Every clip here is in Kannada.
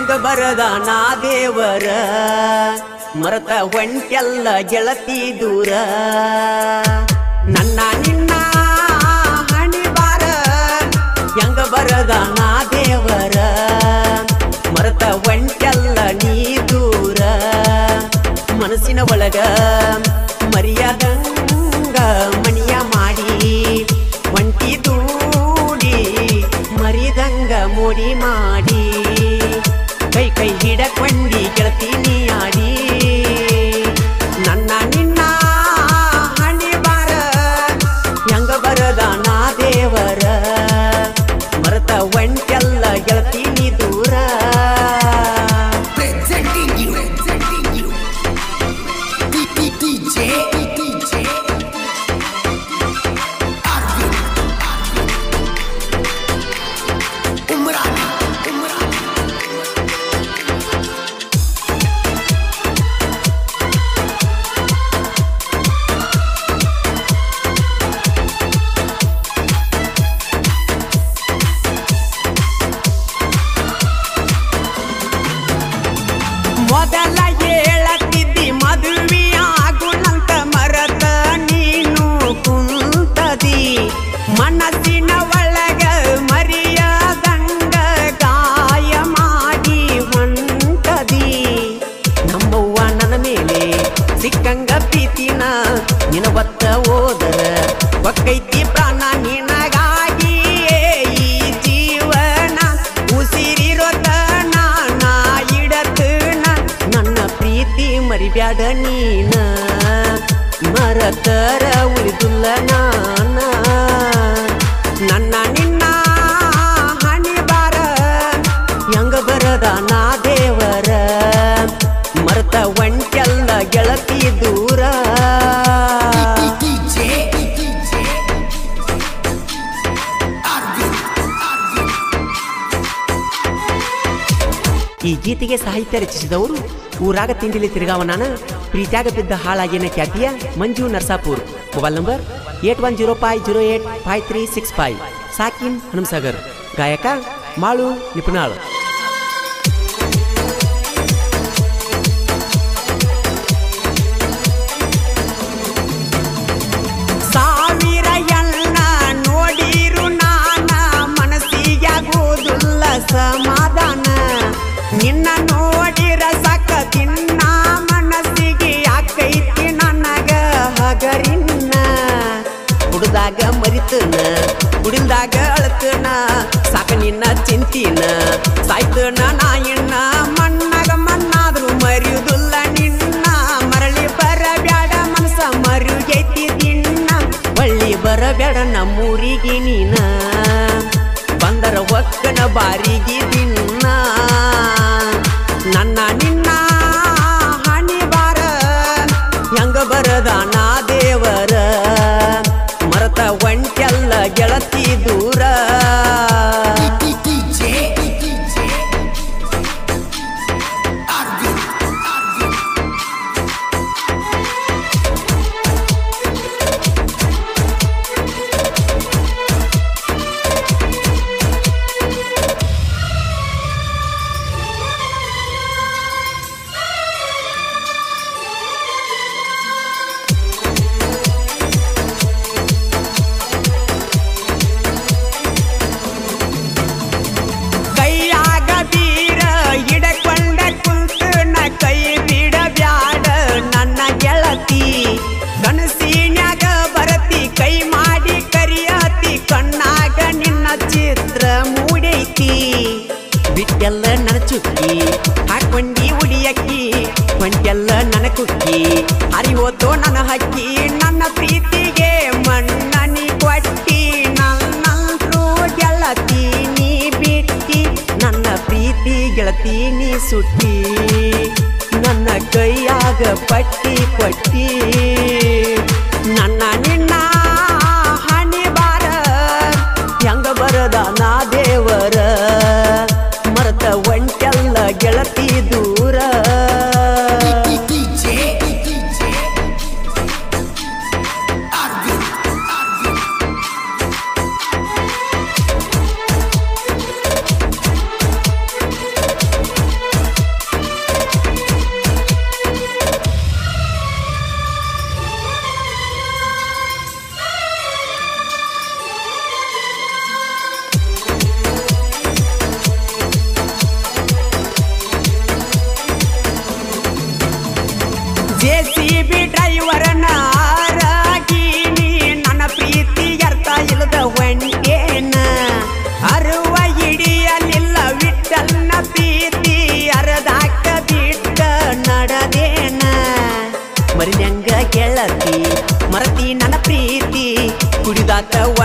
ಹೆಂಗ ಬರದ ನಾ ದೇವರ ಮರತ ಹೊಂಟೆಲ್ಲ ಗೆಳತಿ ದೂರ ನನ್ನ ನಿನ್ನ ಹಣಿ ಬಾರ ಹೆಂಗ ಬರದ ನಾ ದೇವರ ಮರತ ಹೊಂಟೆಲ್ಲ ನೀ ದೂರ ಮನಸ್ಸಿನ ಒಳಗ ಮರ್ಯಾದಂಗ ಮಣಿಯ ಮಾಡಿ ಒಂಟಿ ದೂಡಿ ಮರಿದಂಗ ಮೋಡಿ ಮಾಡಿ ಕೈ ಕೈ ಹಿಡಕೊಂಡಿ ಗೆಳತೀನಿ ಆಡಿ ನನ್ನ ನಿನ್ನ ಹಣಿ ಬಾರ ಹೆಂಗ ಬರದ ನಾ ದೇವರ ಮರತ ಒಂಟೆಲ್ಲ ಗೆಳತೀನಿ ದೂರ ಮೊದಲ ಹೇಳತ್ತಿದ್ದಿ ಮದುವೆಯಾಗುಣಂತ ಮರತ ನೀನು ಕುಂತದಿ ಮನಸ್ಸಿನ ಒಳಗ ಮರಿಯದಂಗ ಗಾಯ ಮಾಡಿ ಹೊಂಟದಿ ನಮ್ಮವ್ವ ನನ್ನ ಮೇಲೆ ಸಿಕ್ಕಂಗ ಪ್ರೀತಿನ ನಿನ ಒತ್ತ ಹೋದರ ಒಕ್ಕೈತಿ ಪ್ರಾಣ ನಿನಗಾಗಿ ಈ ಜೀವನ ಉಸಿರಿರೋತ ಮರಿಬ್ಯಾಡ ನೀನ ಮರತರ ಉಳಿದುಲ್ಲ ನಾನ ನನ್ನ ನಿನ್ನ ಹಣಿ ಬಾರ ಹೆಂಗ ಬರದ ನಾ ದೇವರ ಮರತ ಒಂಟೆಲ್ಲ ಗೆಳತಿ ದೂರ ಈ ಗೀತೆಗೆ ಸಾಹಿತ್ಯ ರಚಿಸಿದವರು ಊರಾಗ ತಿಂಡಿಲಿ ತಿರುಗಾವನಾನ ಪ್ರೀತ್ಯಾಗ ಬಿದ್ದ ಹಾಳಾಗಿನ ಖ್ಯಾತಿಯ ಮಂಜು ನರ್ಸಾಪುರ್ ಮೊಬೈಲ್ ನಂಬರ್ 8105085365 ಸಾಕಿನ್ ಹನುಮಸಾಗರ್ ಗಾಯಕ ಮಾಳು ನಿಪುಣಾಳ್ ಸಾವಿರ ಎಣ್ಣ ನೋಡಿರು ನಾನ ಮನಸ್ಸಿಗಾಗೋದಿಲ್ಲ ಸಮಾಧಾನ ನಿನ್ನ ನೋಡಿರ ಸಾಕ ತಿನ್ನ ಮನಸ್ಸಿಗೆ ಯಾಕೈತಿ ನನಗ ಹಗರಿನ್ನ ಕುಡ್ದಾಗ ಮರಿತನ ಕುಡಿಲ್ದಾಗ ಅಳತನ ಸಾಕ ನಿನ್ನ ಚಿಂತಿನ ಸಾಯ್ತನ ನಾಯಣ್ಣ ಮಣ್ಣಾಗ ಮಣ್ಣಾದ್ರು ಮರಿಯುವುದಿಲ್ಲ ನಿನ್ನ ಮರಳಿ ಬರಬ್ಯಾಡ ಮನಸ ಮರಿಯೈತಿ ದಿನ್ನ ಒಳ್ಳಿ ಬರಬ್ಯಾಡ ನಮ್ಮೂರಿಗೆ ನೀನ ಬಂದರ ಒಕ್ಕನ ಬಾರಿಗೆ ದಿನ್ನ ನನ್ನ ನಿನ್ನ ಹಣಿ ಬಾರ ಹೆಂಗ ಬರದ ನಾ ದೇವರ ಮರತ ಒಂಟೆಲ್ಲ ಗೆಳತಿ ದೂರ ಕನಸಿನ್ಯಾಗ ಬರತಿ ಕೈ ಮಾಡಿ ಕರಿಯತಿ ಕಣ್ಣಾಗ ನಿನ್ನ ಚಿತ್ರ ಮೂಡೈತಿ ಬಿಟ್ಟೆಲ್ಲ ನನ್ನ ಚುಕ್ಕಿ ಹಾಕೊಂಡಿ ಉಡಿಯಕ್ಕಿ ಹೊಂಟೆಲ್ಲ ನನ್ನ ಕುಕ್ಕಿ ಅರಿವೋತೋ ನನ್ನ ಹಕ್ಕಿ ನನ್ನ ಪ್ರೀತಿಗೆ ಮಣ್ಣನಿ ಕೊಟ್ಟಿ ನನ್ನಂತ್ರು ಗೆಳತಿ ನೀ ಬಿಟ್ಟಿ ನನ್ನ ಪ್ರೀತಿ ಗೆಳತಿ ನೀ ಸುಟ್ಟಿ ನನ್ನ ಕೈಯಾಗ ಪಟ್ಟಿ ಕೊಟ್ಟಿ ನನ್ನ ನಿನ್ನ ಹಣಿ ಬಾರ ಹೆಂಗ ಬರದ ನಾ ದೇವರ ಮರತ ಒಂಟೆಲ್ಲ ಗೆಳತಿ ದೂರ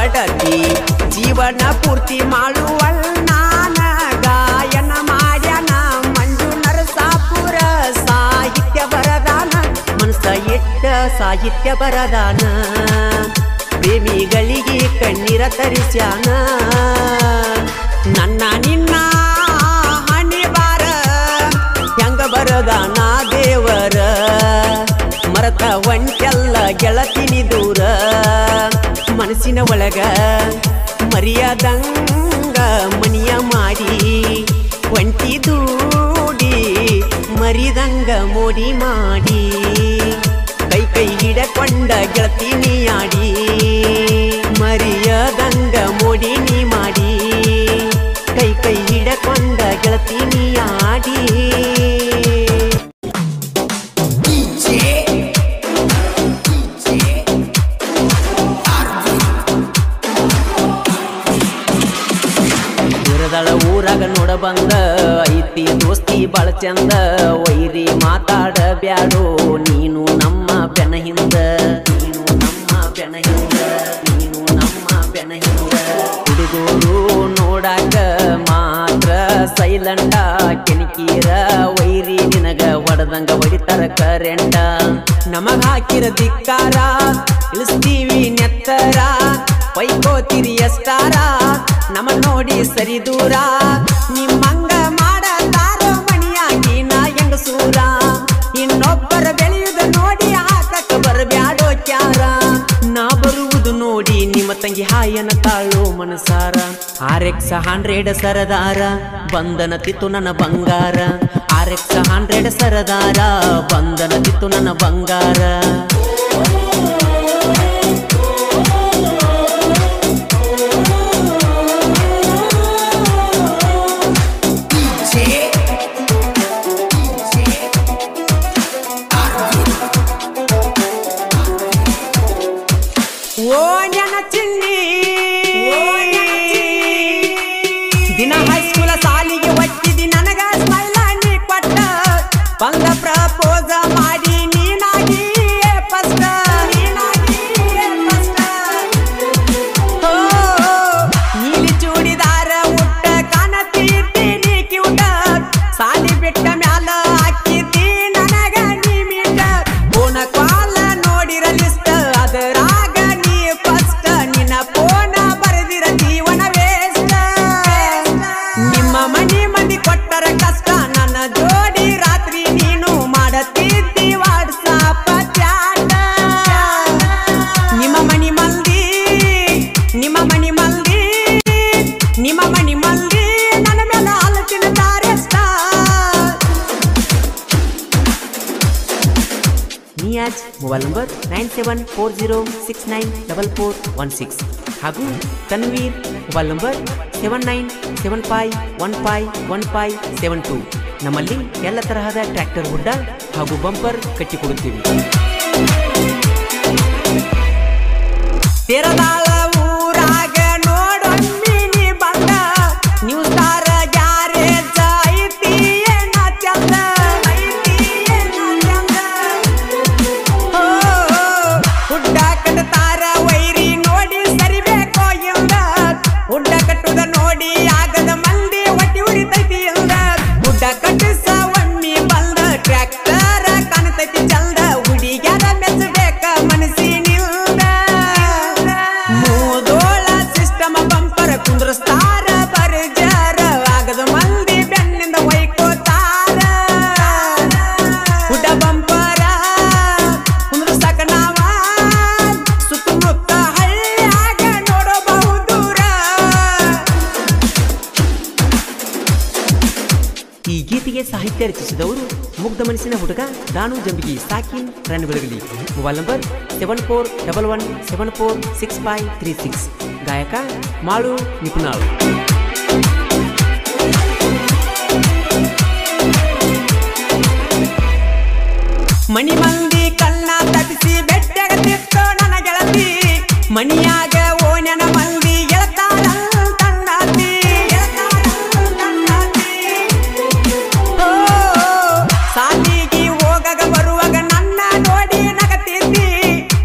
ಬಡತಿ ಜೀವನ ಪೂರ್ತಿ ಮಾಡುವಣ್ಣಾನ ಗಾಯನ ಮಾಡ್ಯಾನ ಮಂಜು ನರಸಾಪುರ ಸಾಹಿತ್ಯ ಬರದಾನ ಮನಸ ಇಟ್ಟ ಸಾಹಿತ್ಯ ಬರದಾನ ಪ್ರೇಮಿಗಳಿಗೆ ಕಣ್ಣೀರ ತರಿಸ್ಯಾನ ನನ್ನ ನಿನ್ನ ಹಣಿ ಬಾರ ಹೆಂಗ ಬರದಾನ ದೇವರ ಮರತ ಒಂಟೆಲ್ಲ ಗೆಳತಿನಿ ದೂರ ಮನಸ್ಸಿನ ಒಳಗ ಮರಿಯದಂಗ ಮನಿಯ ಮಾಡಿ ಒಂಟಿ ದೂಡಿ ಮರಿದಂಗ ಮೋಡಿ ಮಾಡಿ ಕೈ ಕೈ ಹಿಡಕೊಂಡ ಗೆಳತಿನಿ ಆಡಿ ಮರಿಯದಂಗ ಮೋಡಿ ನೀ ಮಾಡಿ ಕೈ ಕೈ ಹಿಡಕೊಂಡ ಗೆಳತಿನಿ ಆಡಿ ಊರಾಗ ನೋಡ ಬಂದ ಐತಿ ದೋಸ್ತಿ ಬಾಳ ಚಂದ ವೈರಿ ಮಾತಾಡ ಬ್ಯಾಡೋ ನೀನು ನಮ್ಮ ಬೆನ ಹಿಂದ ನೀನು ನಮ್ಮ ಬೆನ ಹಿಂದ ನೀನು ನಮ್ಮ ಬೆನ ಹಿಂದ ಹುಡುಗರು ನೋಡಾಕ ಮಾತ್ರ ಸೈಲೆಂಟ ಕೆಣಕೀರ ವೈರಿ ನಿನಗ ಹೊಡೆದಂಗ ಹೊಡಿತಾರ ಕರೆಂಟ ನಮಗ ಹಾಕಿರ ಧಿಕ್ಕಾರ ಇಳಿಸ್ತೀವಿ ನೆತ್ತರ ಪೈಕೋತಿರಿ ಎಷ್ಟಾರ ನಮ್ಮ ನೋಡಿ ಸರಿ ದೂರ ನಿಮ್ಮಂಗ ಮಾಡತಾರೋ ಮಣಿಯಾಗಿ ನಾ ಹೆಂಗಸೂರ ಇನ್ನೊಬ್ಬರ ಬೆಳೆಯುವುದು ನೋಡಿ ಹಾಕಕ್ಕ ಬರಬ್ಯಾಡೋ ಕ್ಯಾರ ನಾ ಬರುವುದು ನೋಡಿ ನಿಮ್ಮ ತಂಗಿ ಹಾಯನ ತಾಳೋ ಮನಸಾರ RX 100 ಸರದಾರ ಬಂಧನ ತಿತ್ತು ನನ್ನ ಬಂಗಾರ RX 100 ಸರದಾರ ಬಂಧನ ತಿತ್ತು ನನ್ನ ಬಂಗಾರ ದಿನ ಹೈಸ್ಕೂಲ ಸಾಲಿಗೆ ಒಟ್ಟಿದಿ ನನಗ ಸ್ಮೈಲ ನೀ ಕೊಟ್ಟ ಬಂದ ಪ್ರಪೋಸ ಮಾಡಿ ನೀನಾಗಿ ಫಸ್ಟ್ ನೀಲಿ ಚೂಡಿದಾರ ಉಟ್ಟ ಕಾಣತೀರ್ತಿ ನೀ ಕ್ಯೂಟ ಸಾಲಿ ಬಿಟ್ಟ ಮ್ಯಾಲ ಹಾಕಿದ್ದಿ ನನಗ ನೀ ಮೀಟ ಫೋನ ಕಾಲ ನೋಡಿರ ಲಿಸ್ಟ್ ಅದರಾಗ ನೀ ಫಸ್ಟ್ ನಿನ್ನ ಫೋನ ಬರೆದಿರ ಜೀವನ ವೇಸ್ಟ್ ನಿಮ್ಮ ಮನಿ ಮಂದಿ ಕೊಟ್ಟರ ಕಷ್ಟ ನನ್ನ ಜೋಡಿ ರಾತ್ರಿ ನೀನು ಮಾಡತಿದ್ದಿ ವಾಟ್ಸಾಪ್ ಚಾಟ ನಿಮ್ಮ ಮನಿ ಮಂದಿ ನಿಮ್ಮ ಮನಿ ಮಂದಿ ನಿಮ್ಮ ಮನಿ ಮಂದಿ ನನ್ನ ಮೇಲೆ ಆಲೋಚನ ತಾರೆಷ್ಟ ನಿಯಾಜ್ ಮೊಬೈಲ್ ನಂಬರ್ 9740694416 ಹಾಗೂ ತನ್ವೀರ್ ಮೊಬೈಲ್ ನಂಬರ್ 7975151572 ನಮ್ಮಲ್ಲಿ ಎಲ್ಲ ತರಹದ ಟ್ರ್ಯಾಕ್ಟರ್ ಹುಡ್ಡ ಹಾಗೂ ಬಂಪರ್ ಕಟ್ಟಿಕೊಡುತ್ತೀವಿ ತೆರದಾಳ ಊರಾಗ ನೋಡೊಮ್ಮಿ ನೀ ಬಂದ ನ್ಯೂ ಸ್ಟಾರ್ ಗ್ಯಾರೇಜ್ ಐತಿ ಏನ ಚಂದ ಹುಡ್ಡ ಕಟ್ಟತಾರ ವೈರಿ ನೋಡಿ ಸರಿಬೇಕೋ ಇಲ್ಲ ಹುಡ್ಡ ಕಟ್ಟುದ ನೋಡಿ ಆಗದ ಮಂದಿ ಒಟ್ಟಿ ಉರಿತೈತಿ ಇಲ್ಲ ಹುಡ್ಡ ಕಟ್ಟಿಸ ಒಮ್ಮಿ ಬಂದ ಟ್ರ್ಯಾಕ್ಟರ್ ಕಾಣತೈತಿ ಚಂದ ಹುಡುಗ್ಯಾರ ಮೆಚ್ಚಬೇಕ ಮನಸ್ಸಿನಿಲ್ದ ಮೂದೋಳ ಸಿಸ್ಟಮ ಬಂಪರ್ ಕುಂದ್ರಸ್ತಾರ ಬರ್ಜಾರ ಆಗದ ಮಂದಿ ಬೆನ್ನಿಂದ ಒಯ್ಕೋತಾರ ಹುಡ್ಡ ಬಂಪರ ಕುಂದ್ರಸಾಕ ನಾವ ಸುತ್ತಮುತ್ತ ಹಳ್ಳಿಯಾಗ ನೋಡಬಹುದೂರ ಈ ಗೀತೆಗೆ ಸಾಹಿತ್ಯ ರಚಿಸಿದವರು ಮುಗ್ಧ ಮನಸ್ಸಿನ ಹುಡುಗ ದಾನು ಜಂಬಿಗಿ ಸಾಕಿನ್ ರನ್ ಬೆಳಗಲಿ ಮೊಬೈಲ್ ನಂಬರ್ 7411746536 ಗಾಯಕ ಮಾಳು ನಿಪುಣಾಳು ಮಣಿ ಮಂದಿ ಕಣ್ಣ ತಪ್ಪಿಸಿ ಬೆಟ್ಟಗತ್ತಿತ್ತು ನನ್ನ ಗೆಳತಿ ಮಣಿಯಾಗ ಓಣ್ಯನ ಮಂದಿ ಗೆಳತಾಳ ತಣ್ಣಾತಿ ಸಾಲಿಗೆ ಹೋಗಾಗ ಬರುವಾಗ ನನ್ನ ನೋಡಿ ನಗತಿದ್ದಿ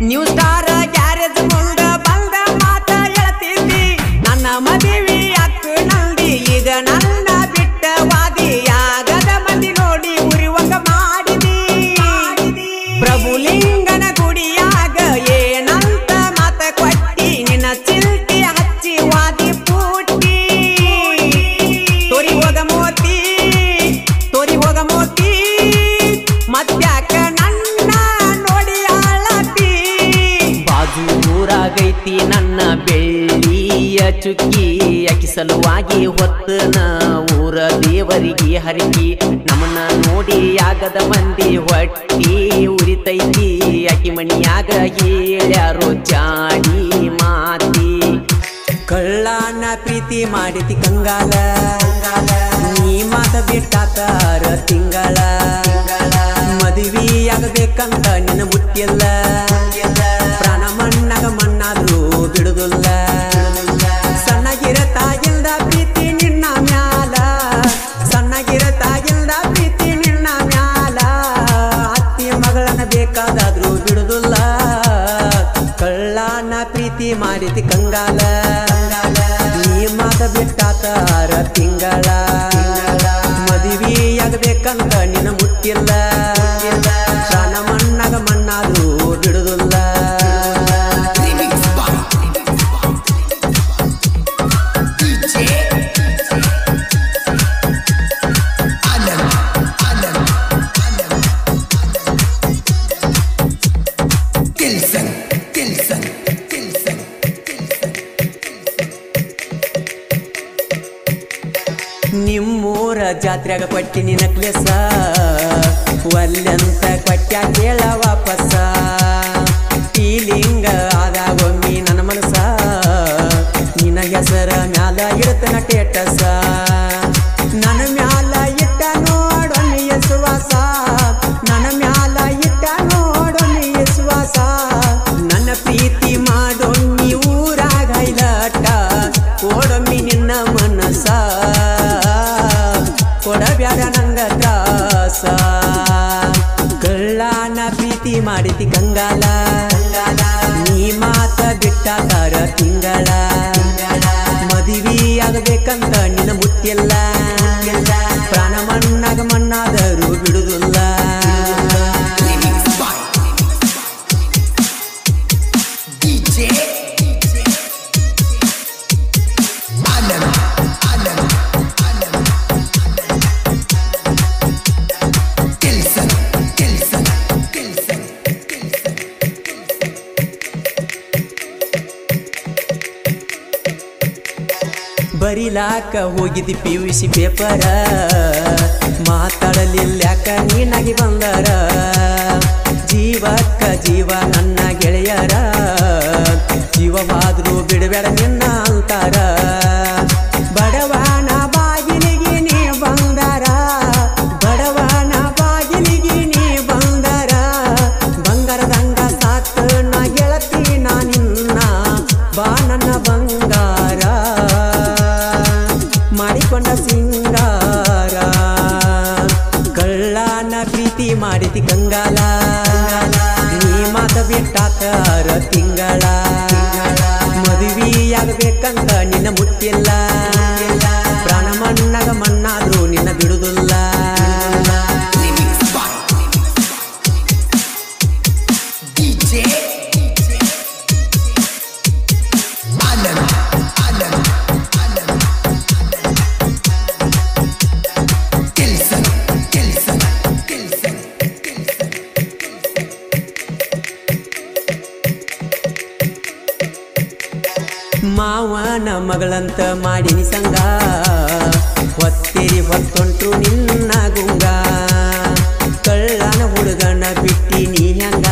ನ್ಯೂ ಸ್ಟಾರ್ ಗ್ಯಾರೇಜ್ ಮುಂದ ಬಂದ ಮಾತ ಹೇಳ್ತಿ ಬೆಳ್ಳಿಯ ಚುಕ್ಕಿ ಅಕ್ಕಿ ಸಲುವಾಗಿ ಹೊತ್ತನ ಊರ ದೇವರಿಗೆ ಹರಗಿ ನಮ್ಮನ್ನ ನೋಡಿ ಆಗದ ಮಂದಿ ಹೊಟ್ಟಿ ಉರಿತೈತಿ ಅಕ್ಕಿ ಮಣಿಯಾಗ ಹೇಳ್ಯಾರೋ ಜಾಡಿ ಮಾತಿ ಕಳ್ಳನ ಪ್ರೀತಿ ಮಾಡಿತಿ ಕಂಗಾಲ ನೀ ಮಾತ ಬಿಟ್ಟಾತಾರ ತಿಂಗಳ ಮದುವೆಯಾಗಬೇಕಂತ ನಿನ್ನ ಮುಟ್ಟಿಲ್ಲ ಪ್ರಾಣ ಮಣ್ಣಾಗ ಮಣ್ಣಾದ್ರೂ ಬಿಡುದಿಲ್ಲ ಸಣ್ಣಗಿರತಾಗಿಲ್ದ ಪ್ರೀತಿ ನಿನ್ನ ಮ್ಯಾಲ ಸಣ್ಣಗಿರತಾಗಿಲ್ದ ಪ್ರೀತಿ ನಿನ್ನ ಮ್ಯಾಲ ಅತ್ತಿ ಮಗಳನ್ನ ಬೇಕಾದಾದ್ರೂ ಬಿಡುದಿಲ್ಲ ಕಳ್ಳನ ಪ್ರೀತಿ ಮಾಡಿತಿ ಕಂಗಾಲ ನೀ ಮಾತ ಬಿಟ್ಟಾತಾರ ತಿಂಗಳ ಮದುವೆಯಾಗಬೇಕಂತ ನಿನ್ನ ಮುಟ್ಟಿಲ್ಲ ಪ್ರಾಣ ಮಣ್ಣಾಗ ಮಣ್ಣಾದ್ರೂ ಬಿಡುದಿಲ್ಲ ನಿಮ್ಮೂರ ಜಾತ್ರೆಗ ಕೊಟ್ಟಿನಿ ನಕ್ಲೆಸ ಒಲ್ಲೆಂತ ಕೊಟ್ಟ ಕೇಳ ವಾಪಸ ಫೀಲಿಂಗ ಆದಾಗೊಮ್ಮಿ ನನ್ನ ಮನಸ ನಿನ್ನ ಹೆಸರ ಮ್ಯಾಲ ಇಡ್ತನ ಟೇಟಸ ನನ್ನ ಮ್ಯಾಲ ಇಟ್ಟ ನೋಡೊಮ್ಮೆ ಯಸುವಾಸ ನನ್ನ ಮ್ಯಾಲ ಇಟ್ಟ ನೋಡೊಮ್ಮೆ ಯಸುವಾಸ ನನ್ನ ಪ್ರೀತಿ ಮಾಡೊಮ್ಮಿ ಊರಾಗ ಹೈಲಾಟ ಓಡೊಮ್ಮಿ ನಿನ್ನ ಮನಸ ಕೊಡಬ್ಯಾಡ ನಂಗ ತ್ರಾಸ ಕಳ್ಳನ ಪ್ರೀತಿ ಮಾಡಿತಿ ಕಂಗಾಲ ನೀ ಮಾತ ಬಿಟ್ಟಾತಾರ ತಿಂಗಳ ಮದುವೆಯಾಗಬೇಕಂತ ನಿನ್ನ ಮುಟ್ಟಿಲ್ಲ ಪ್ರಾಣ ಮಣ್ಣಾಗ ಮಣ್ಣಾದರೂ ಬಿಡುದಿಲ್ಲ ಬರಿಲಾಕ ಹೋಗಿದ್ದಿ PUC ಪೇಪರ ಮಾತಾಡಲಿಲ್ಯಾಕ ನೀನಾಗಿ ಬಂದರ ಜೀವಕ್ಕ ಜೀವ ನನ್ನ ಗೆಳೆಯರ ಜೀವವಾದ್ರೂ ಬಿಡಬೇಡ ನಿನ್ನ ಅಂತಾರ ಬಡವನ ಬಾಗಿಲಿಗೆ ನೀ ಬಂದರ ಬಡವನ ಬಾಗಿಲಿಗೆ ನೀ ಬಂದರ ಬಂಗಾರದಂಗ ಸಾತ್ ನಾ ಗೆಳತಿ ನಾ ನಿನ್ನ ಬಾ ನನ್ನ ಬಂಗಾರ ಮಾಡಿಕೊಂಡ ಸಿಂಗಾರ ಕಳ್ಳನ ಪ್ರೀತಿ ಮಾಡಿತಿ ಕಂಗಾಲ ನೀ ಮಾತ ಬಿಟ್ಟಾತಾರ ತಿಂಗಳ ಮದುವೆಯಾಗಬೇಕಂತ ನಿನ್ನ ಮುಟ್ಟಿಲ್ಲ ಪ್ರಾಣ ಮಣ್ಣಾಗ ಮಣ್ಣಾದ್ರೂ ನಿನ್ನ ಬಿಡುದಿಲ್ಲ ಮಾವನ ಮಗಳಂತ ಮಾಡಿನಿ ಸಂಗ ಹೊತ್ತೇರಿ ಹೊತ್ತೊಂಟು ನಿನ್ನ ಗುಂಗ ಕಳ್ಳನ ಹುಡುಗನ ಬಿಟ್ಟಿ ನೀ ಹಂಗ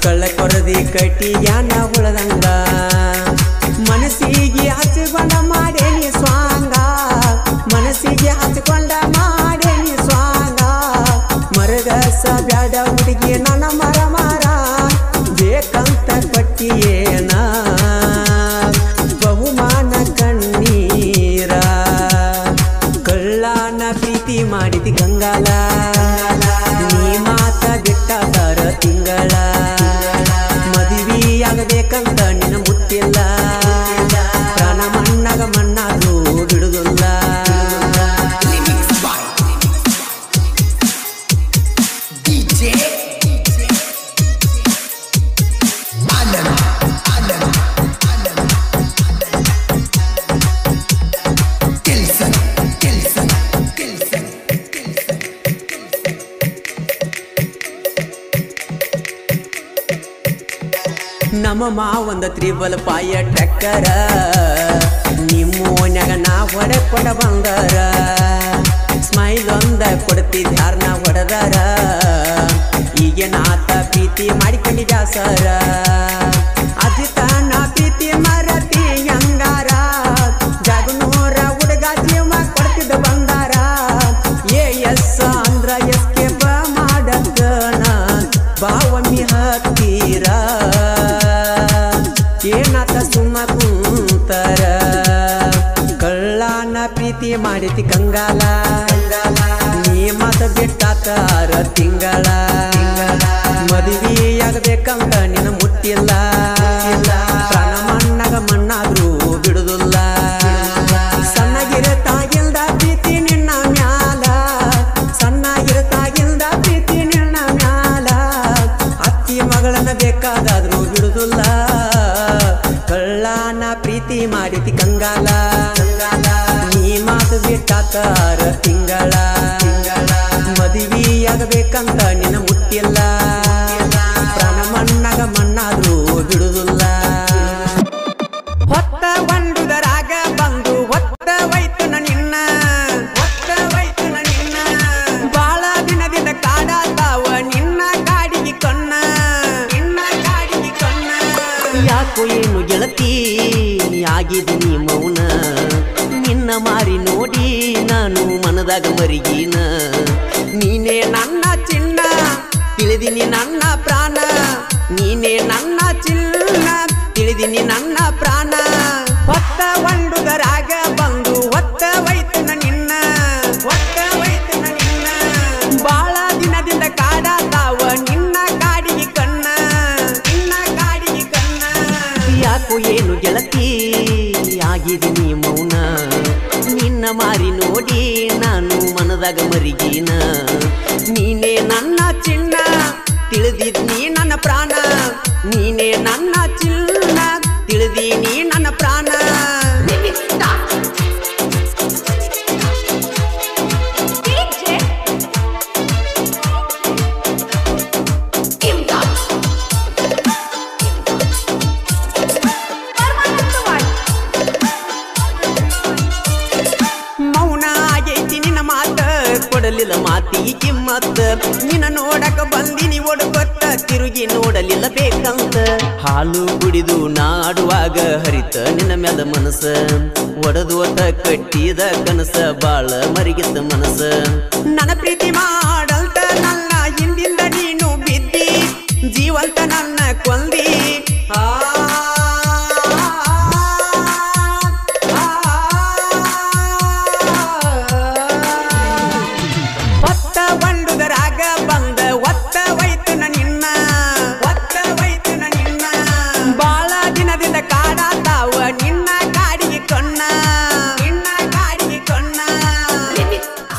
ಕಳ್ಳ ಕೊರದಿ ಕಟ್ಟಿಯಾನ ಹುಳದಂಗ ಮನಸ್ಸಿಗೆ ಹಚ್ಚಿಕೊಂಡ ಮಾಡೇನಿ ಸ್ವಾಂಗ ಮನಸ್ಸಿಗೆ ಹಚ್ಚಿಕೊಂಡ ಮಾಡೇನಿ ಸ್ವಾಂಗ ಮರಗಸ ಬ್ಯಾಡ ಹುಡುಗಿ ನನ್ನ ಮರ ಮರ ಬೇಕಂತ ಪಟ್ಟಿಯೇನ ಬಹುಮಾನ ಕಣ್ಣೀರ ಕಳ್ಳನ ಪ್ರೀತಿ ಮಾಡಿತಿ ಕಂಗಾಲ ನೀ ಮಾತ ಬಿಟ್ಟಾತಾರ ತಿಂಗಳ ಮದುವೆಯಾಗಬೇಕಂತ ನಿನ್ನ ಮುಟ್ಟಿ ಮಾಮ ಒಂದು ತ್ರಿಬಲ್ ಪಾಯ ಟ್ರ್ಯಾಕ್ಟರ ನಿಮ್ಮ ಓನ್ಯಾಗ ನಾ ಹೊಡೆಕೊಂಡ ಬಂದರ ಸ್ಮೈಲ್ ಒಂದ ಕೊಡ್ತಿದ್ದ ಯಾರನ್ನ ಹೊಡೆದಾರ ಈಗೇನಾತ ಪ್ರೀತಿ ಮಾಡಿಕೊಂಡಿದ್ದ ಸರ ಅಜಿತ ನಾ ಪ್ರೀತಿ ಮರತಿ ಹಂಗಾರ ಜಾಗನೂರ ಹುಡುಗ ಜೀವ ಕೊಡ್ತಿದ್ದ ಬಂದಾರ ಎಸ್ ಅಂದ್ರ ಎಸ್ಕೇಪ್ ಮಾಡದನ ಬಾವಮ್ಮಿ ಹತ್ತೀರ ಏನಾತ ಸುಮ್ಮ ಕುಂತರ ಕಳ್ಳನ ಪ್ರೀತಿ ಮಾಡಿತಿ ಕಂಗಾಲ ನೀ ಮಾತ ಬಿಟ್ಟಾತಾರ ತಿಂಗಳ ಮದುವೆಯಾಗಬೇಕಂತ ನಿನ್ನ ಮುಟ್ಟಿಲ್ಲ ಪ್ರಾಣ ಮಣ್ಣಾಗ ಮಣ್ಣಾದ್ರೂ ಬಿಡುದಿಲ್ಲ ಸಣ್ಣಗಿರತಾಗಿಲ್ದ ಪ್ರೀತಿ ನಿನ್ನ ಮ್ಯಾಲ ಸಣ್ಣಗಿರತಾಗಿಲ್ದ ಪ್ರೀತಿ ನಿನ್ನ ಮ್ಯಾಲ ಅತ್ತಿ ಮಗಳನ್ನ ಬೇಕಾದಾದ್ರೂ ಬಿಡುದಿಲ್ಲ ಕಳ್ಳನ ಪ್ರೀತಿ ಮಾಡಿತಿ ಕಂಗಾಲ ನೀ ಮಾತು ಬಿಟ್ಟಾತಾರ ತಿಂಗಳ ಮದುವೆಯಾಗಬೇಕಂತ ನಿನ್ನ ಮುಟ್ಟಿಲ್ಲ ಪ್ರಾಣ ಮಣ್ಣಾಗ ಮಣ್ಣಾದ್ರೂ ಬಿಡುದಿಲ್ಲ ಹೊತ್ತ ಒಂದುದರಾಗ ಬಂದು ಹೊತ್ತ ವೈತನ ನಿನ್ನ ಬಾಳ ದಿನದಿಂದ ಕಾಡಾತಾವ ನಿನ್ನ ಕಾಡಿಗೆ ಕಣ್ಣ ಯಾಕೋ ಏನು ಗೆಳತಿ ಆಗಿದ್ದೀನಿ ಮೌನ ನಿನ್ನ ಮಾರಿ ನೋಡಿ ನಾನು ಮನದಾಗ ಮರಿಗೀನ ನೀನೇ ನನ್ನ ಚಿನ್ನ ತಿಳಿದಿನಿ ನನ್ನ ಪ್ರಾಣ ನೀನೇ ನನ್ನ ಚಿನ್ನ ತಿಳಿದಿನಿ ನನ್ನ ಪ್ರಾಣ ಹೊತ್ತ ಒಂದುದರಾಗ ಬಂದು ಹೊತ್ತ ವೈತನ ನಿನ್ನ ಬಾಳ ದಿನದಿಂದ ಕಾಡಾತಾವ ನಿನ್ನ ಕಾಡಿಗೆ ಕಣ್ಣ ಯಾಕೋ ಏನು ಗೆಳತಿ ಆಗಿದ್ದೀನಿ ಮೌನ ನಿನ್ನ ಮಾರಿ ನೋಡಿ ನಾನು ಮನದಾಗ ಮರಿಗೀನ ನೀನೇ ನನ್ನ ಚಿನ್ನ ತಿಳಿದಿದ್ನಿ ನನ್ನ ಪ್ರಾಣ ನೀನೇ ನನ್ನ ಚಿನ್ನ ತಿಳಿದೀನಿ ನನ್ನ ಪ್ರಾಣ ಕೊಡಲಿಲ್ಲ ಮಾತಿಗೆ ಕಿಮ್ಮತ್ತ ನಿನ್ನ ನೋಡಕ ಬಂದಿನಿ ಒಡಗೊತ್ತ ತಿರುಗಿ ನೋಡಲಿಲ್ಲ ಬೇಕಂತ ಹಾಲು ಕುಡಿದು ನಾಡುವಾಗ ಹರಿತ ನಿನ್ನ ಮ್ಯಾಲ ಮನಸ ಒಡದೋತ ಕಟ್ಟಿದ ಕನಸ ಬಾಳ ಮರಿಗಿದ್ದ ಮನಸ ನನ್ನ ಪ್ರೀತಿ ಮಾಡಲ್ತ ನನ್ನ ಹಿಂದಿಂದ ನೀನು ಬಿದ್ದಿ ಜೀವಂತ ನನ್ನ ಕೊಂದಿ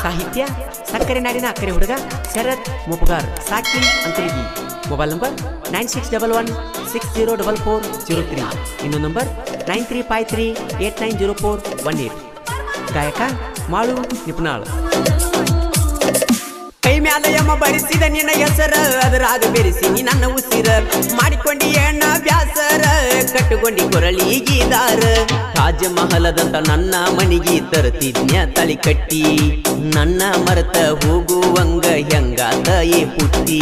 ಸಾಹಿತ್ಯ ಸಕ್ಕರೆ ನಾಡಿನ ಅಕ್ಕರೆ ಹುಡುಗ ಶರತ್ ಮುಪಗಾರ್ ಸಾಕಿ ಅಂತಲಿಗಿ ಮೊಬೈಲ್ ನಂಬರ್ 9611604403 ಇನ್ನೊಂದು ನಂಬರ್ 9353890418 ಗಾಯಕ ಮಾಳು ನಿಪುಣಾಳ್ ಕೈ ಮ್ಯಾಲ ಯಮ್ಮ ಬರಿಸಿದ ನಿನ್ನ ಹೆಸರ ಅದರಾಗ ಬೆರೆಸಿ ನೀ ನನ್ನ ಉಸಿರ ಮಾಡಿಕೊಂಡಿ ಎಣ್ಣ ಬ್ಯಾಸರ ಕಟ್ಟುಕೊಂಡಿ ಕೊರಳಿಗೀದಾರ ತಾಜ ಮಹಲದಂತ ನನ್ನ ಮನಿಗೆ ತರ್ತಿದ್ನ್ಯ ತಳಿ ಕಟ್ಟಿ ನನ್ನ ಮರತ ಹೋಗುವಂಗ ಹೆಂಗಾತ ಏ ಪುಟ್ಟಿ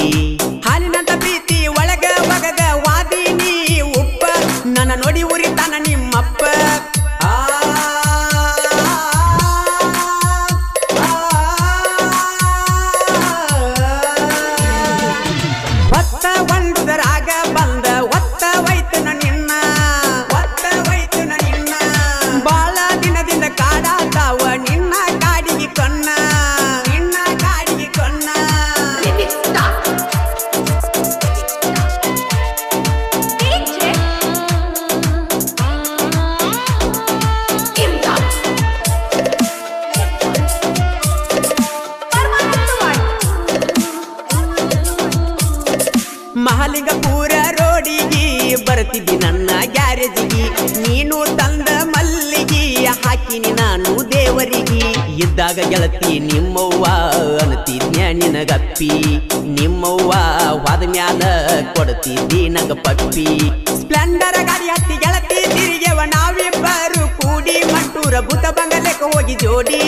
ಹಾಲಿನಂತ ಪ್ರೀತಿ ಒಳಗ ಒಗದ ವಾದಿನಿ ಉಪ್ಪ ನನ್ನ ನೋಡಿ ಉರಿತಾನ ನಿಮ್ಮಪ್ಪ ಮಹಾಲಿಂಗಪುರ ರೋಡಿಗೆ ಬರ್ತಿದ್ದಿ ನನ್ನ ಗ್ಯಾರೇಜಿಗೆ ನೀನು ತಂದ ಮಲ್ಲಿಗೆ ಹಾಕಿನಿ ನಾನು ದೇವರಿಗೆ ಇದ್ದ ಹುಟ್ಟಿದಾಗ ಗೆಳತಿ ನಿಮ್ಮವ್ವ ಅನ್ನತಿದ್ನ್ಯ ನಿನಗಪ್ಪಿ ನಿಮ್ಮವ್ವ ವಾದ ಮ್ಯಾಲ ಕೊಡ್ತಿದ್ದಿ ನಂಗ ಪಪ್ಪಿ ಸ್ಪ್ಲೆಂಡರ್ ಗಾಡಿ ಹತ್ತಿ ಗೆಳತಿ ತಿರುಗೆವ ನಾವಿಬ್ಬರು ಕೂಡಿ ಮಂಟೂರ ಭೂತ ಬಂಗಲೆಕ್ಕ ಹೋಗಿ ಜೋಡಿ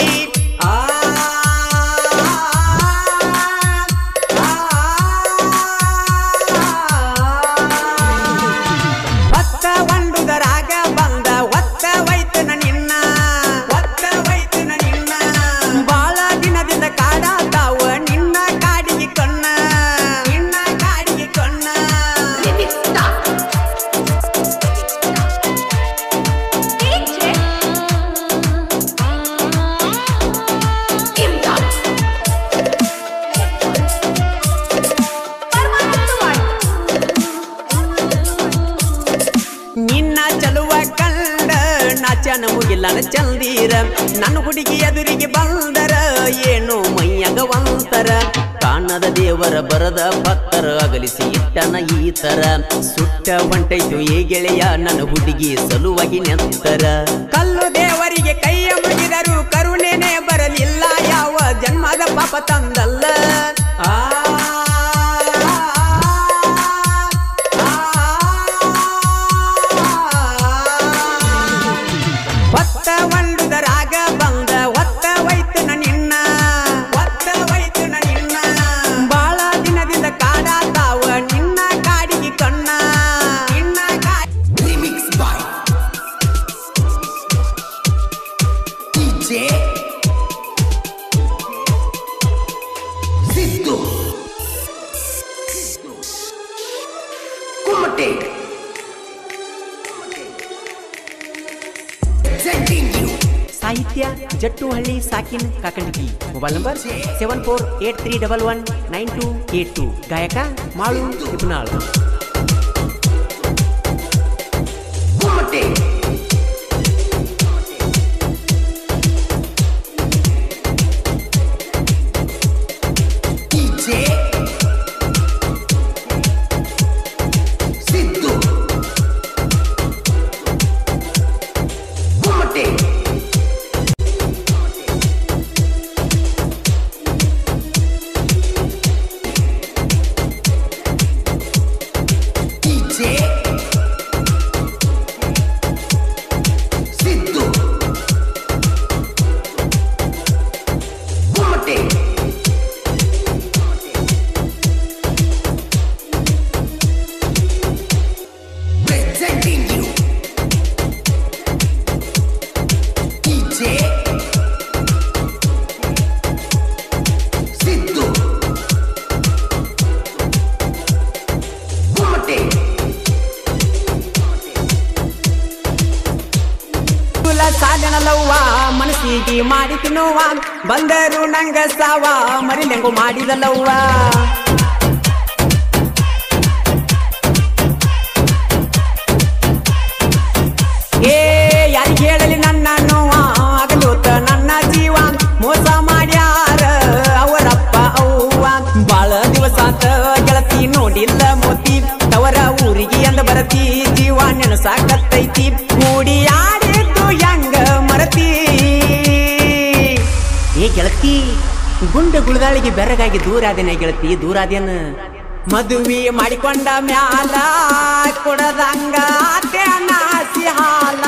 ಮುಗಿಲ್ಲನ ಚಂದೀರ ನನ್ನ ಹುಡುಗಿ ಎದುರಿಗೆ ಬಂದರ ಏನು ಮೈಯಾಗ ಒಂತರ ಕಾಣದ ದೇವರ ಬರದ ಭಕ್ತರ ಅಗಲಿಸಿ ಇಟ್ಟನ ಈ ತರ ಸುಟ್ಟ ಹೊಂಟೈತು ಏ ಗೆಳೆಯ ನನ್ನ ಹುಡುಗಿ ಸಲುವಾಗಿ ನೆಂತರ ಕಲ್ಲು ದೇವರಿಗೆ ಕೈಯ ಮುಗಿದರು ಕರುಣೆನೆ ಬರಲಿಲ್ಲ ಯಾವ ಜನ್ಮದ ಪಾಪ ತಂದಲ್ಲ ಸಾಹಿತ್ಯ ಜಟ್ಟುಹಳ್ಳಿ ಸಾಕಿನ್ ಕಾಕಂಡಿಕಿ ಮೊಬೈಲ್ ನಂಬರ್ 7483119282 ಗಾಯಕ ಮಾಳು ಇಬ್ನಾಳ್ ಸಾಧನಲವ್ವ ಮನಸ್ಸಿಗೆ ಮಾಡಿತು ನೋವ ಬಂದರು ನಂಗ ಸಾವ ಮರಿಲೆಂಗು ಮಾಡಿದಲವ್ವ ಏ ಯಾರಿಗೆ ಹೇಳಲಿ ನನ್ನ ನೋವ ಆಗಲೋತ ನನ್ನ ಜೀವ ಮೋಸ ಮಾಡ್ಯಾರ ಅವರಪ್ಪ ಅವ್ವ ಬಾಳ ದಿವಸ ಗೆಳತಿ ನೋಡಿಲ್ಲ ಮೋತಿ ತವರ ಊರಿಗೆ ಅಂದ ಬರತಿ ಜೀವ ನೆನಸಾಕತ್ತೈತಿ ಮೂಡಿ ಆಡಿದ್ದು ಹೆಂಗ ಮರತಿ ಏ ಗೆಳತಿ ಗುಂಡ ಗುಳದಾಳಿಗೆ ಬೆರಗಾಗಿ ದೂರಾದೇನೆ ಗೆಳತಿ ದೂರಾದೇನ ಮದುವೆ ಮಾಡಿಕೊಂಡ ಮ್ಯಾಲ ಕೊಡದಂಗ ನಾಸಿ ಹಾಲ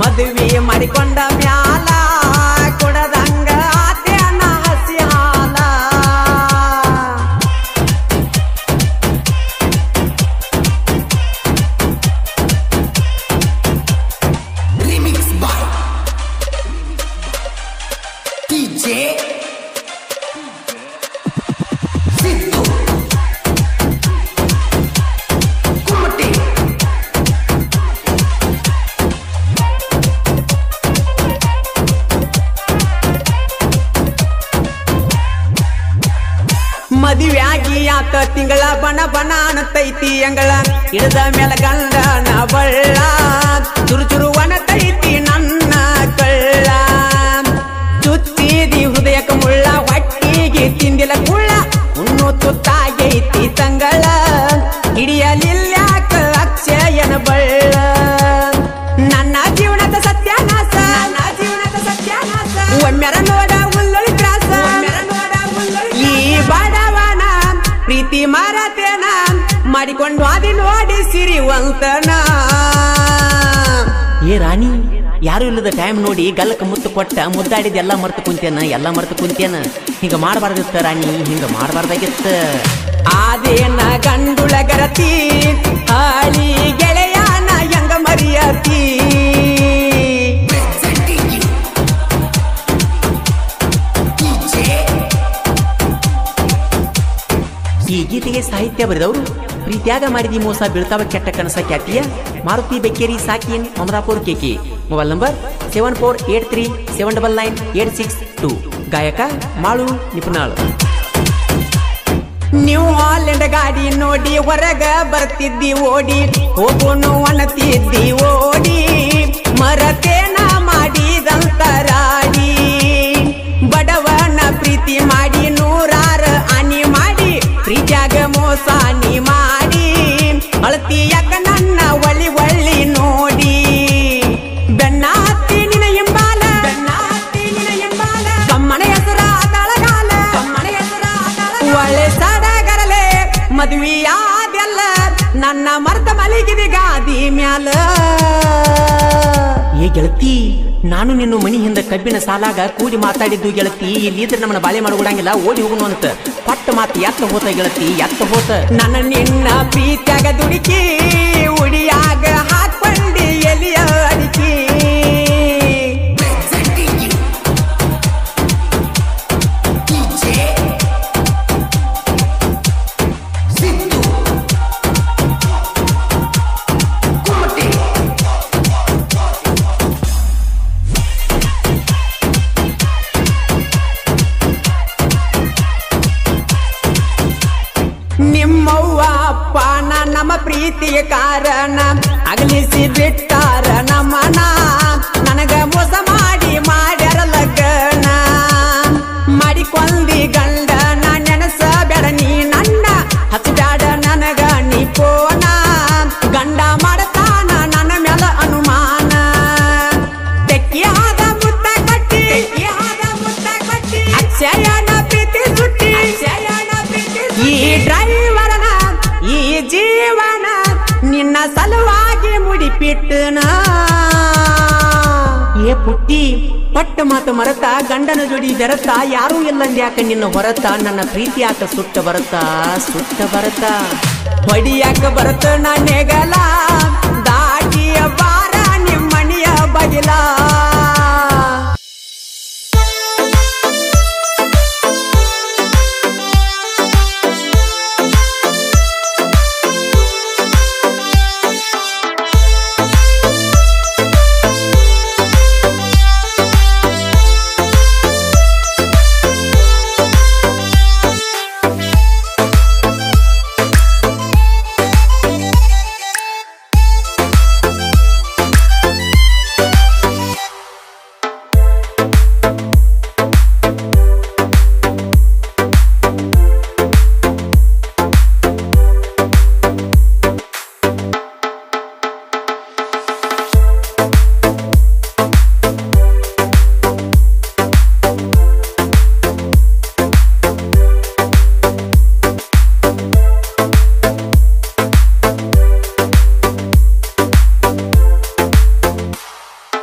ಮದುವೆ ಮಾಡಿಕೊಂಡ ಮ್ಯಾಲ ಕೊಡದಂಗ ನಾಸಿ ಹಾಲ ಮದುವೆಯಾಗಿ ಆತ ತಿಂಗಳ ಬಣ ಬಣ ಅನ್ನತೈತಿ ಅಂಗಳ ಇಳಿದ ಮೇಲ ಗಂಡನ ಬಳ್ಳ ಚುರು ಚುರು ಒಣತೈತಿ ನನ್ನ ಕಳ್ಳ ಚುತ್ತಿದಿ ಹೃದಯಕ ಮುಳ್ಳ ಹೊಟ್ಟಿಗೆ ತಿಂದಿಲ್ಲ ಕುಳ್ಳ ಉಣ್ಣು ತುತ್ತಾಗೈತಿ ತಂಗಳ ಹಿಡಿಯಲಿಲ್ಯಾಕ ಅಕ್ಷಯನ ಬಳ್ಳ ನನ್ನ ಜೀವನದ ಸತ್ಯಾನಾಶ ನನ್ನ ಜೀವನದ ಸತ್ಯಾನಾಶ ಮಾಡಿಕೊಂಡು ಅದಿ ನೋಡಿ ಸಿರಿವಂತನ. ಏ ರಾಣಿ, ಯಾರು ಇಲ್ಲದ ಟೈಮ್ ನೋಡಿ ಗಲ್ಲಕ್ಕೆ ಮುತ್ತು ಕೊಟ್ಟ ಮುದ್ದಾಡಿದ ಎಲ್ಲ ಮರ್ತು ಕುಂತೇನ. ಹಿಂಗ ಮಾಡಬಾರ್ದಿತ್ತ ರಾಣಿ, ಹಿಂಗ ಮಾಡಬಾರ್ದಾಗಿತ್ತ. ಆದೇನ ಗಂಡುಳ ಗರತಿ ಹಾಳಿ ಗೆಳೆಯನ ಹೆಂಗ ಮರಿಯತಿ. ಈ ಗೀತೆಗೆ ಸಾಹಿತ್ಯ ಬರೆದವರು ಪ್ರೀತ್ಯಾಗ ಮಾಡಿದಿ ಮೋಸ ಬೀಳ್ತಾವ ಕೆಟ್ಟ ಕನಸ ಖ್ಯಾತಿಯ ಮಾರುತಿ ಬೆಕ್ಕೇರಿ ಸಾಕಿನ್ ಅಮರಾಪುರ್ ಕೇಕಿ. Mobile number 7483799862. ಗಾಯಕ ಮಾಳು ನಿಪುಣಾಳು. ನ್ಯೂ ಹಾಲೆಂಡ್ ಗಾಡಿ ನೋಡಿ ಹೊರಗ ಬರ್ತಿದ್ದಿ ಓಡಿ, ಹೋಗೋನು ಅನ್ನತಿದ್ದಿ ಓಡಿ, ಮರತೇನ ಮಾಡಿದಂತ ರಾಡಿ. ಬಡವನ ಪ್ರೀತಿ ಮಾಡಿ ನೂರಾರು ಆನಿ ಮಾಡಿ, ಪ್ರೀತ್ಯಾಗ ಮೋಸ ನೀ ಮಾಡಿ, ಅಳತಿ ಯಾಕ ನನ್ನ ಒಳ್ಳಿ ನೋಡಿ. ಬೆನ್ನ ಹತ್ತಿ ನಿನ ಎಂಬಾಲ, ಕಮ್ಮನ ಹೆಸರ ತಳಗಾಲ, ಒಳ್ಳೆ ಸಡಗರಲೆ ಮದುವೆಯಾದೆಲ್ಲ ನನ್ನ ಮರ್ತ ಮಲಗಿದೆ ಗಾದಿ ಮ್ಯಾಲ. ಏ ಗೆಳತಿ, ನಾನು ನಿನ್ನ ಮನಿ ಹಿಂದ ಕಬ್ಬಿನ ಸಾಲಾಗ ಕೂಡಿ ಮಾತಾಡಿದ್ದು ಗೆಳತಿ. ಇಲ್ಲಿದ್ರೆ ನಮ್ಮನ್ನ ಬಾಳೆ ಮಾಡ್ಕೊಡಂಗಿಲ್ಲ, ಓಡಿ ಹೋಗುನು ಅಂತ ಪಟ್ಟ ಮಾತು ಎತ್ತ ಹೋತ ಗೆಳತಿ, ಎತ್ತ ಹೋತ. ನನ್ನ ನಿನ್ನ ಪ್ರೀತ್ಯಾಗ ದುಡುಕಿ ಉಡಿಯಾಗ ಹಾಕೊಂಡಿ ಎಲಿಯ ಅಡಿಕಿ. ನಿಮ್ಮವ್ವ ಅಪ್ಪನ ನಮ್ಮ ಪ್ರೀತಿಗೆ ಕಾರಣ ಅಗಲಿಸಿ ಬಿಟ್ಟಾರ ನಮ್ಮನ. ನನಗ ಮೋಸ ಮಾಡಿ ಮಾಡ್ಯಾರ ಲಗ್ನ, ಮಾಡಿಕೊಂಡಿ ಗಂಡನ ನೆನಸ ಬೇಡ ನೀ ನನ್ನ, ಹಚ್ಚಬ್ಯಾಡ ನನಗ ನೀ ಪೋನ. ಗಂಡ ಮಾಡತಾನ ನನ್ನ ಮ್ಯಾಲ ಅನುಮಾನ. ತೆಕ್ಕಿಯಾದ ಮುತ್ತ ಕಟ್ಟಿ ಅಕ್ಷಯನ ಪ್ರೀತಿ ಸುಟ್ಟಿ. ಈ ಡ್ರೈವರನ ಈ ಜೀವನ ನಿನ್ನ ಸಲುವಾಗಿ ಮುಡಿಪಿಟ್ಟನ. ಏ ಪುಟ್ಟಿ, ಪಟ್ಟ ಮಾತು ಮರತ ಗಂಡನ ಜೋಡಿ ಬೆರತ, ಯಾರೂ ಇಲ್ಲಂದ್ಯಾಕ ನಿನ್ನ ಹೊರತ. ನನ್ನ ಪ್ರೀತಿ ಯಾಕ ಸುಟ್ಟ ಬರತ ಹೊಡಿಯಾಕ ಬರತ ನನ್ನೆಗಲ.